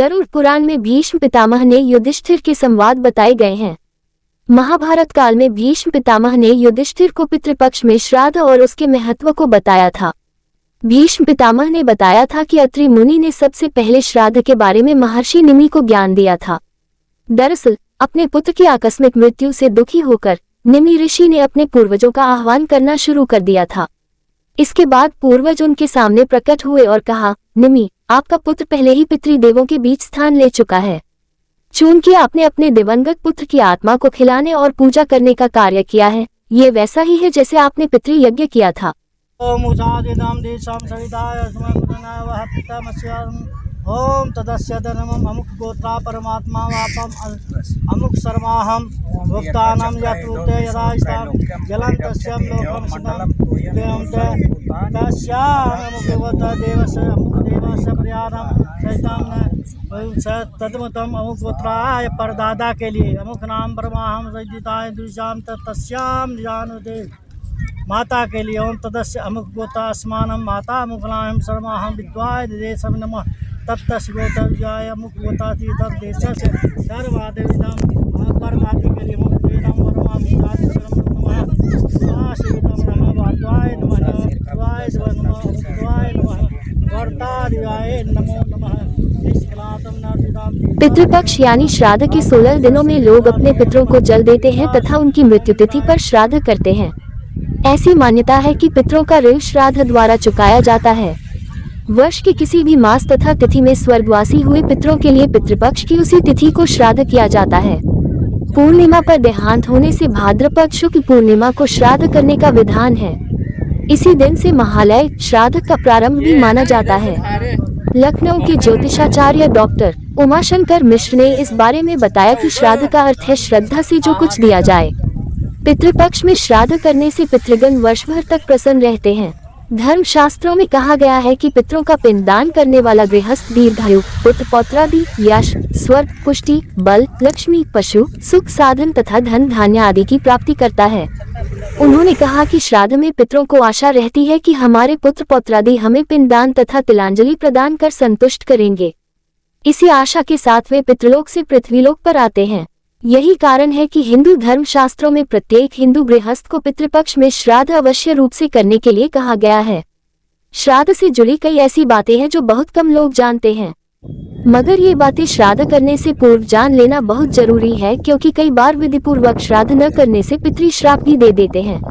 गरुड़ पुराण में भीष्म पितामह ने युधिष्ठिर के संवाद बताए गए हैं। महाभारत काल में भीष्म पितामह ने युधिष्ठिर को पितृपक्ष में श्राद्ध और उसके महत्व को बताया था। भीष्म पितामह ने बताया था कि अत्रि मुनि ने सबसे पहले श्राद्ध के बारे में महर्षि निमि को ज्ञान दिया था। दरअसल अपने पुत्र की आकस्मिक मृत्यु से दुखी होकर निमि ऋषि ने अपने पूर्वजों का आह्वान करना शुरू कर दिया था। इसके बाद पूर्वज उनके सामने प्रकट हुए और कहा, निमि, आपका पुत्र पहले ही पितृदेवों के बीच स्थान ले चुका है। चूंकि आपने अपने दिवंगत पुत्र की आत्मा को खिलाने और पूजा करने का कार्य किया है, ये वैसा ही है जैसे आपने पितृयज्ञ किया था। ओम तदस्य धर्मम अमुक गोत्रा परमात्मा वापम अमुक सर्वाहम भुक्तानाम यत्रुते यदास्ताम जलं तस्यम लोकम सिद्धम देवं तस्याम अमुक देवस्य अमुक देवस्य प्रियानम सैताम तदमतम अमुक गोत्राय परदादा के लिए अमुक नाम परमाहम सज्जिताय दुष्याम तस्याम जानुते माता के लिए ओम तदस्य अमुक गोता अस्मानम माता अमुकलाम सर्वाहम विद्वाय देशम नमः तत्तस्य गोत्रजाय अमुक गोताति तत् देशस्य सर्वादेविदम परमाति के लिए मुक्त वेदम वरमामि दातक्रम नमः आशीर्वादम नमः वाद्वाय नमः वाय नमः वाय नमः वर्तादिवाय नमो नमः निष्कलातम नर्दिदाम। पितृपक्ष यानी श्राद्ध के 16 दिनों में लोग अपने पितरों को जल देते हैं तथा उनकी मृत्यु तिथि पर श्राद्ध करते हैं। ऐसी मान्यता है कि पितरों का ऋण श्राद्ध द्वारा चुकाया जाता है। वर्ष के किसी भी मास तथा तिथि में स्वर्गवासी हुए पितरों के लिए पितृपक्ष की उसी तिथि को श्राद्ध किया जाता है। पूर्णिमा पर देहांत होने से भाद्रपद शुक्ल पूर्णिमा को श्राद्ध करने का विधान है। इसी दिन से महालय श्राद्ध का प्रारंभ भी माना जाता है। लखनऊ के ज्योतिषाचार्य डॉक्टर उमाशंकर मिश्र ने इस बारे में बताया कि श्राद्ध का अर्थ है श्रद्धा से जो कुछ दिया जाए। पितृपक्ष में श्राद्ध करने से पितृगण वर्ष भर तक प्रसन्न रहते हैं। धर्म शास्त्रों में कहा गया है कि पितरों का पिंडदान करने वाला गृहस्थ दीर्घायु, पुत्र पौत्रादि, यश, स्वर्ग, पुष्टि, बल, लक्ष्मी, पशु, सुख साधन तथा धन धान्य आदि की प्राप्ति करता है। उन्होंने कहा कि श्राद्ध में पितरों को आशा रहती है कि हमारे पुत्र पौत्रादि हमें पिंडदान तथा तिलांजलि प्रदान कर संतुष्ट करेंगे। इसी आशा के साथ वे पितृलोक से पृथ्वीलोक पर आते हैं। यही कारण है कि हिंदू धर्म शास्त्रों में प्रत्येक हिंदू गृहस्थ को पितृपक्ष में श्राद्ध अवश्य रूप से करने के लिए कहा गया है। श्राद्ध से जुड़ी कई ऐसी बातें हैं जो बहुत कम लोग जानते हैं, मगर ये बातें श्राद्ध करने से पूर्व जान लेना बहुत जरूरी है, क्योंकि कई बार विधिपूर्वक श्राद्ध न करने से पितृ श्राप भी दे देते हैं।